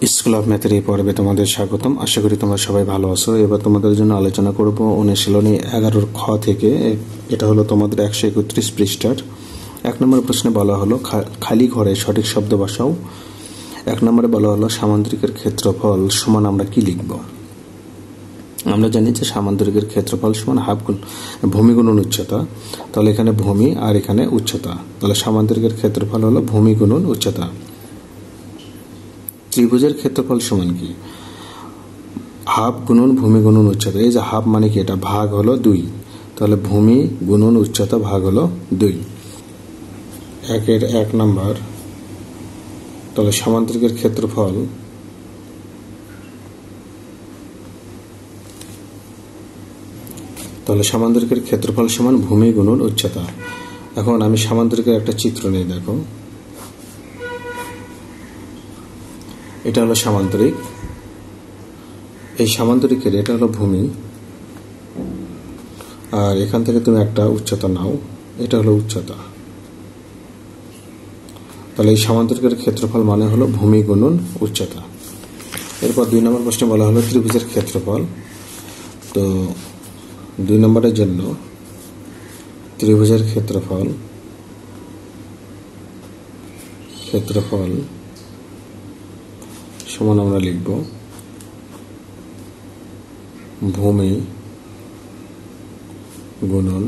School of ম্যাথের এই পর্বে তোমাদের স্বাগতম। আশা করি তোমরা সবাই ভালো আছো। এবার তোমাদের জন্য আলোচনা করব অনুশীলনী 11 খ থেকে। এটা হলো তোমাদের 131 পৃষ্ঠার 1 নম্বর প্রশ্নে বলা হলো খালি ঘরে সঠিক শব্দ বসাও। 1 নম্বরে বলা হলো সামান্তরিকের ক্ষেত্রফল সমান আমরা কি লিখব। আমরা জানি যে সামান্তরিকের ক্ষেত্রফল সমান ভূমি গুণন উচ্চতা। তাহলে এখানে ভূমি আর এখানে উচ্চতা, তাহলে সামান্তরিকের ক্ষেত্রফল হলো ভূমি গুণন উচ্চতা। ত্রিভুজের ক্ষেত্রফল সমান কি? হাফ গুণন ভূমি গুণন উচ্চতা। এই যে হাফ মানে কি, এটা ভাগ হলো 2, তাহলে ভূমি গুণন উচ্চতা ভাগ হলো 2। 1 নম্বর, তাহলে সামান্তরিকের ক্ষেত্রফল সমান ভূমি গুণন উচ্চতা। এখন আমি সামান্তরিকের একটা চিত্র নিয়ে দেখো। এটা হলো সামান্তরিক, এই সামান্তরিকের এটা হলো ভূমি, আর এখান থেকে তুমি একটা উচ্চতা নাও, এটা হলো উচ্চতা। তাহলে এই সামান্তরিকের ক্ষেত্রফল মানে হলো ভূমি গুণন উচ্চতা। এরপর 2 নম্বর প্রশ্নে বলা হলো ত্রিভুজের ক্ষেত্রফল। তো 2 নম্বরের জন্য ত্রিভুজের ক্ষেত্রফল সমান আমরা লিখব ভূমি গুণন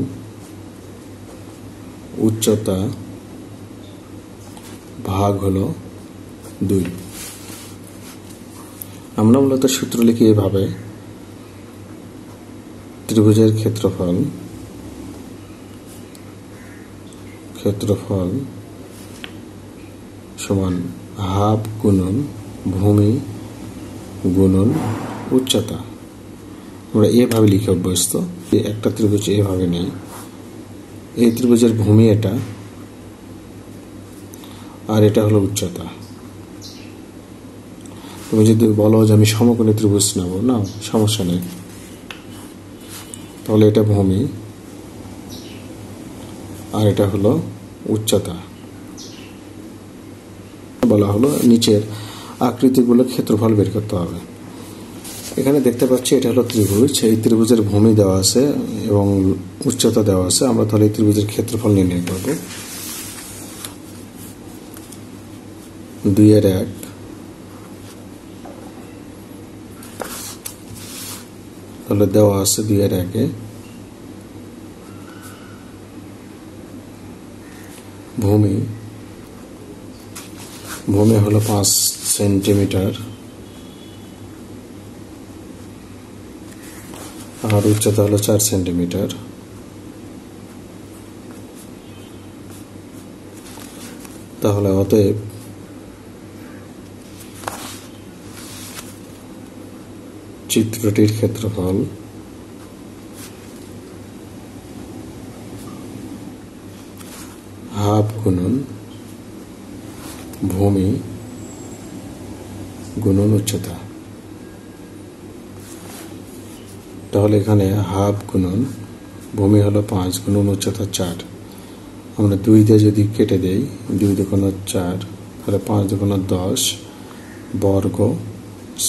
উচ্চতা ভাগ হলো 2। আমরা মূলত সূত্র লিখি এভাবে, ত্রিভুজের ক্ষেত্রফল সমান হাফ গুণন ভূমি গুণন উচ্চতা। আমরা এভাবে লিখে অভ্যস্ত। একটা ত্রিভুজ এভাবে নেই, এই ত্রিভুজের ভূমি এটা, আর এটা হলো উচ্চতা। তুমি যদি বলো যে আমি সমকোণী ত্রিভুজ নেব, না সমস্যা নেই, তাহলে এটা ভূমি আর এটা হলো উচ্চতা। বলা হলো নিচের আকৃতিগুলো ক্ষেত্রফল বের করতে হবে। এখানে দেখতে পাচ্ছি এটা হলো ত্রিভুজ, এই ত্রিভুজের ভূমি দেওয়া আছে এবং উচ্চতা দেওয়া আছে। আমরা তাহলে এই ত্রিভুজের ক্ষেত্রফল নির্ণয় করব। 2 তাহলে দেওয়া আছে 2 ভূমি হলো 5 সেন্টিমিটার আর উচ্চতা হলো 4 সেন্টিমিটার। তাহলে অতএব চিত্রটির ক্ষেত্রফল হাফ গুণন ভূমি গুণন উচ্চতা। তাহলে এখানে হাফ গুণন ভূমি হলো 5 গুণন উচ্চতা 4। আমরা 2 দিয়ে যদি কেটে দেই, 2 দুগুণ 4, তাহলে 5 দুগুণ 10 বর্গ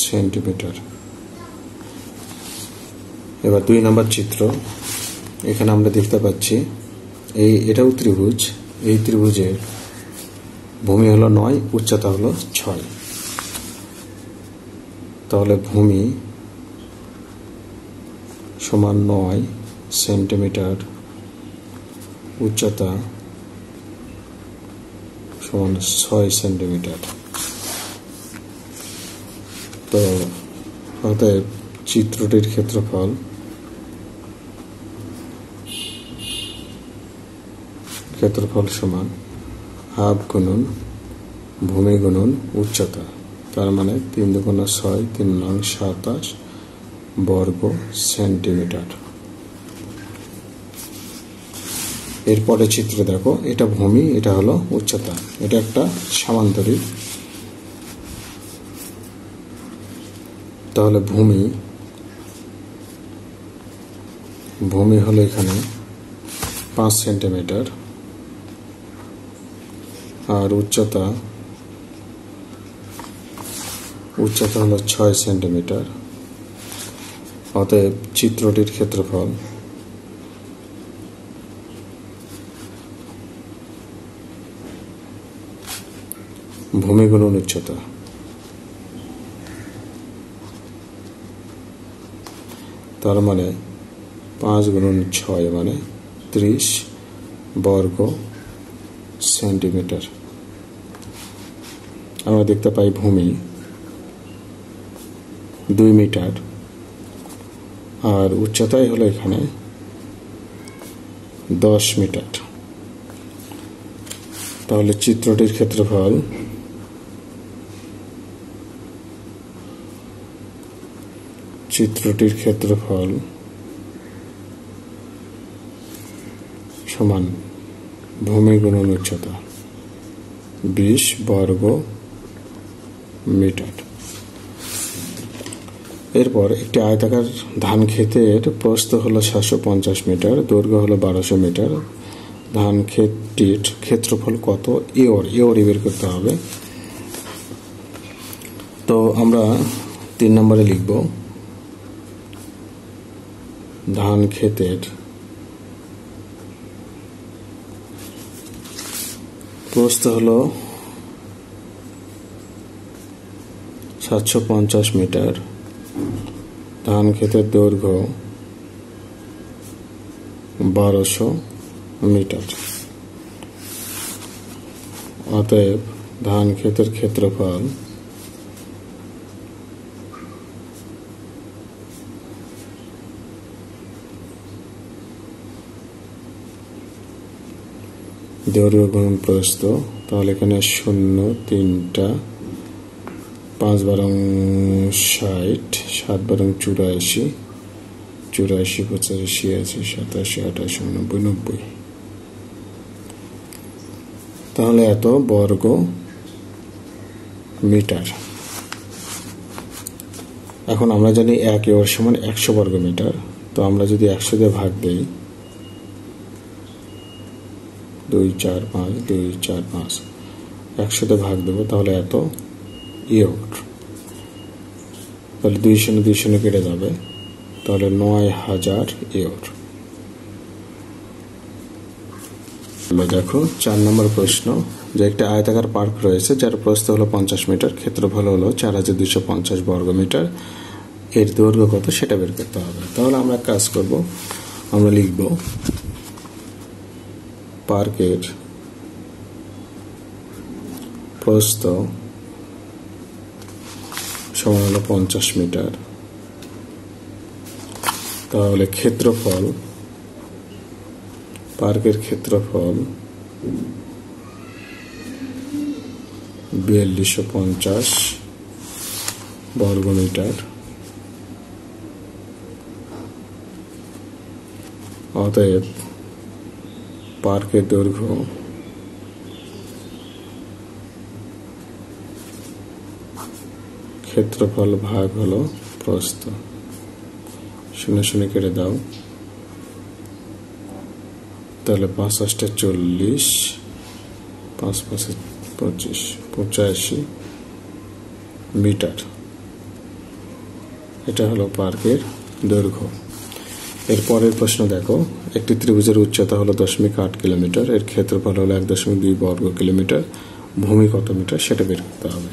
সেন্টিমিটার। এবার 2 নম্বর চিত্র। এখানে আমরা দেখতে পাচ্ছি এটাও ত্রিভুজ, এই ত্রিভুজের ভূমি হলো 9, উচ্চতা হলো 6। তাহলে ভূমি সমান 9 সেন্টিমিটার, উচ্চতা সমান 6 সেন্টিমিটার। তো অতএব চিত্রটির ক্ষেত্রফল সমান হাফ গুণন ভূমি গুণন উচ্চতা। তার মানে 3 দুগুণ 6, 3 নং 27 বর্গ সেন্টিমিটার। এরপরে চিত্র দেখো, এটা ভূমি, এটা হলো উচ্চতা, এটা একটা সামান্তরিক। তাহলে ভূমি হলো এখানে 5 সেন্টিমিটার আর উচ্চতা হলো 6 সেন্টিমিটার। অতএব চিত্রটির ক্ষেত্রফল ভূমি গুণন উচ্চতা, তার মানে 5 গুণন 6 মানে 30 বর্গ সেন্টিমিটার। আমরা দেখতে পাই ভূমি 2 মিটার আর উচ্চতাই হলো এখানে 10 মিটার। তাহলে চিত্রটির ক্ষেত্রফল সমান ভূমি গুণন উচ্চতা 20 বর্গ মিটার। এরপর একটি আয়তাকার ধান ক্ষেতের প্রস্থ হলো 750 মিটার, দৈর্ঘ্য হলো 1200 মিটার। ধান ক্ষেতটির ক্ষেত্রফল কত? এওরই বের করতে হবে। তো আমরা 3 নম্বরে লিখব ধান ক্ষেতের প্রস্থ হলো 750 মিটার, ধান ক্ষেতের দৈর্ঘ্য 1200 মিটার। অতএব ধান ক্ষেতের ক্ষেত্রফল দৈর্ঘ্য গুণ প্রস্থ, তাহলে এখানে 0 3টা 5 বারং 60, 7 বারং 84, 84 85 87 88 89 90। তাহলে এত বর্গ মিটার। এখন আমরা জানি 1 এওর সমান 100 বর্গ মিটার। তো আমরা যদি 100 দিয়ে ভাগ দেই, 2 4 5 2 4 5, 100 দিয়ে ভাগ দেবো, তাহলে এত ইয়র। তাহলে 200 কেটে যাবে, তাহলে 9000 ইয়র। দেখো 4 নম্বর প্রশ্ন, যে একটা আয়তাকার পার্ক রয়েছে যার প্রস্থ হলো 50 মিটার, ক্ষেত্রফল হলো 4250 বর্গ মিটার, এর দৈর্ঘ্য কত সেটা বের করতে হবে। তাহলে আমরা কাজ করব, আমরা লিখব পার্কের প্রস্থ সমান হলো 50 মিটার, তাহলে ক্ষেত্রফল, পার্কের ক্ষেত্রফল 4250 বর্গ মিটার। অতএব পার্কের দৈর্ঘ্য ক্ষেত্রফল ভাগ হলো প্রস্থ। 0 কেটে দাও, তাহলে 5 8 40, 5 5 25, 85 মিটার। এটা হলো পার্কের দৈর্ঘ্য। এর পরের প্রশ্ন দেখো, একটি ত্রিভুজের উচ্চতা হলো 0.8 কিলোমিটার, এর ক্ষেত্রফল হলো 1.2 বর্গ কিলোমিটার, ভূমি কত মিটার সেটা বের করতে হবে।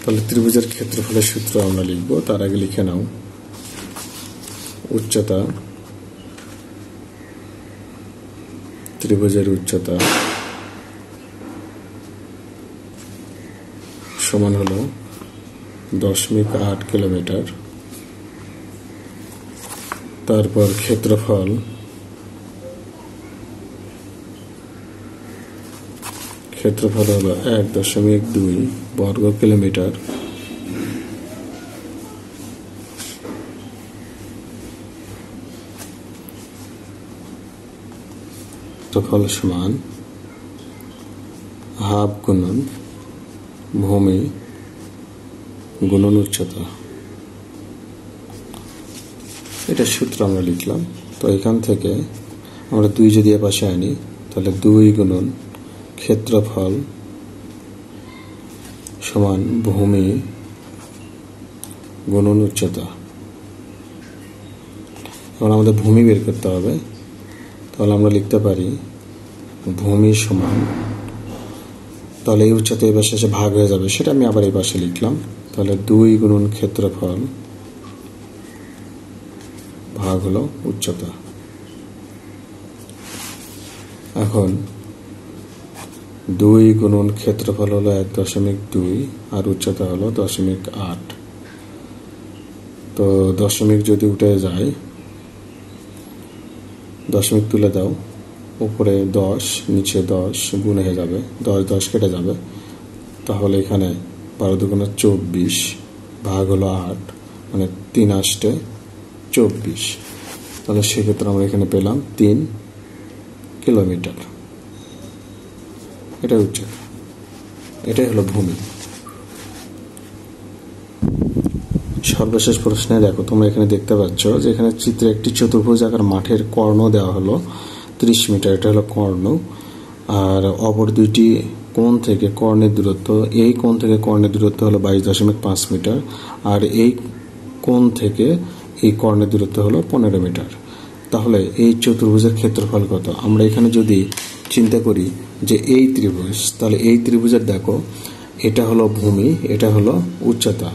তাহলে ত্রিভুজের ক্ষেত্রফলের সূত্র আমরা লিখব, তার আগে লিখে নাও উচ্চতা, ত্রিভুজের উচ্চতা সমান হলো 0.8 কিলোমিটার। তারপর ক্ষেত্রফল, হলো 1.2 বর্গ কিলোমিটার। ক্ষেত্রফল সমান হাফ গুণন ভূমি গুণন উচ্চতা। এটা সূত্র আমরা লিখলাম। তো এখান থেকে আমরা 2 যদি এ পাশে আনি, তাহলে 2 গুণন ক্ষেত্রফল সমান ভূমি গুণন উচ্চতা। এখন আমাদের ভূমি বের করতে হবে, তাহলে আমরা লিখতে পারি ভূমি সমান, তাহলে এই উচ্চতা এবার শেষে ভাগ হয়ে যাবে, সেটা আমি আবার এই পাশে লিখলাম। তাহলে 2 গুণন ক্ষেত্রফল ভাগ হলো উচ্চতা। এখন 2 গুণন ক্ষেত্রফল হলো 1.2 আর উচ্চতা হলো 0.8। তো দশমিক যদি উঠে যায়, দশমিক তুলে দাও, উপরে 10 নিচে 10 গুণ হয়ে যাবে, 10 কেটে যাবে। তাহলে এখানে 12 দুগুণে 24 ভাগ হলো 8, মানে 3 8 24। তাহলে সেক্ষেত্রে আমরা এখানে পেলাম 3 কিলোমিটার। এটা উচ্চতা, এটাই হলো ভূমি। সর্বশেষ প্রশ্নে দেখো, তোমরা এখানে দেখতে পাচ্ছ যে এখানে চিত্রে একটি চতুর্ভুজ আকার মাঠের কর্ণ দেওয়া হলো 30 মিটার, এটা হলো কর্ণ। আর অপর দুইটি কোণ থেকে কর্ণের দূরত্ব, এই কোণ থেকে কর্ণের দূরত্ব হলো 22.5 মিটার, আর এই কোণ থেকে এই কর্ণের দূরত্ব হলো 15 মিটার। তাহলে এই চতুর্ভুজের ক্ষেত্রফল কত? আমরা এখানে যদি চিন্তা করি যে এই ত্রিভুজ, তাহলে এই ত্রিভুজের দেখো এটা হলো ভূমি, এটা হলো উচ্চতা।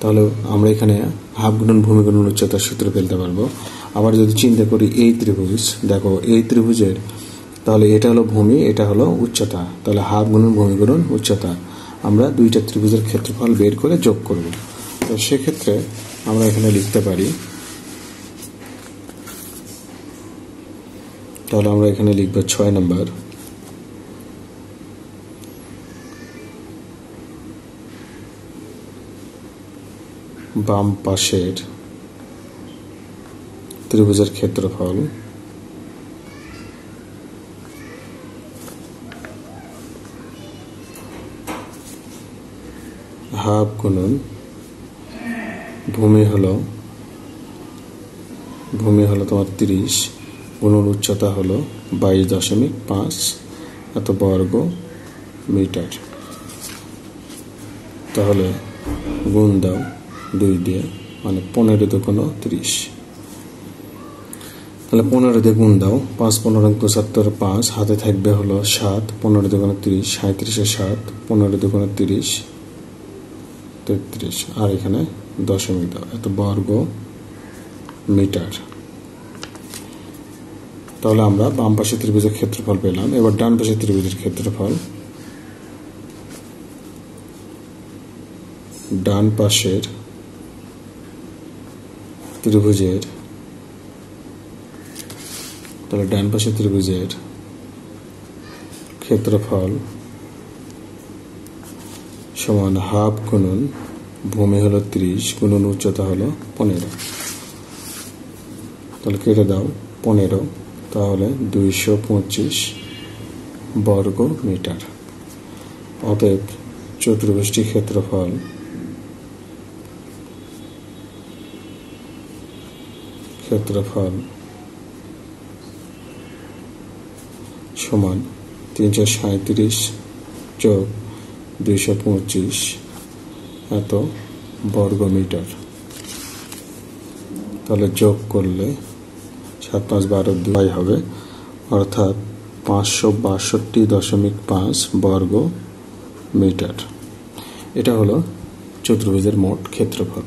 তাহলে আমরা এখানে হাফ গুণন ভূমি গুণন উচ্চতার সূত্র ফেলতে পারবো। আবার যদি চিন্তা করি এই ত্রিভুজ, দেখো এই ত্রিভুজের, তাহলে এটা হলো ভূমি, এটা হলো উচ্চতা, তাহলে হাফ গুণন ভূমি গুণন উচ্চতা। আমরা দুইটা ত্রিভুজের ক্ষেত্রফল বের করে যোগ করব। তো সেক্ষেত্রে আমরা এখানে লিখতে পারি, তাহলে আমরা এখানে লিখব 6 নম্বর, বাম পাশের ত্রিভুজের ক্ষেত্রফল হাফ গুণন ভূমি হলো তোমার 30 গুণন উচ্চতা হলো 22.5 এত বর্গ মিটার। তাহলে গুণ দাও 2 দিয়ে, মানে 15 দুগুণ 30। তাহলে 15 দিয়ে গুণ দাও, 5 15 75, 5 হাতে থাকবে হলো 7, 15 দুগুণ 30, 37 7, 15 দুগুণ 30 33, আর এখানে দশমিক দাও, এত বর্গ মিটার। তাহলে আমরা বাম পাশের ত্রিভুজের ক্ষেত্রফল পেলাম। এবার ডান পাশের ত্রিভুজের ক্ষেত্রফল, ডান পাশের ত্রিভুজের, তাহলে ডান পাশের ত্রিভুজের ক্ষেত্রফল সমান হাফ গুণন ভূমি হলো 30 গুণন উচ্চতা হলো 15। তাহলে কেটে দাও 15, তাহলে 225 বর্গ মিটার। অতএব চতুর্ভুজটির ক্ষেত্রফল সমান 337 যোগ 225 এত বর্গ মিটার। তাহলে যোগ করলে 7 5 12 2 হবে, অর্থাৎ 562.5 বর্গ মিটার। এটা হলো চতুর্ভুজের মোট ক্ষেত্রফল।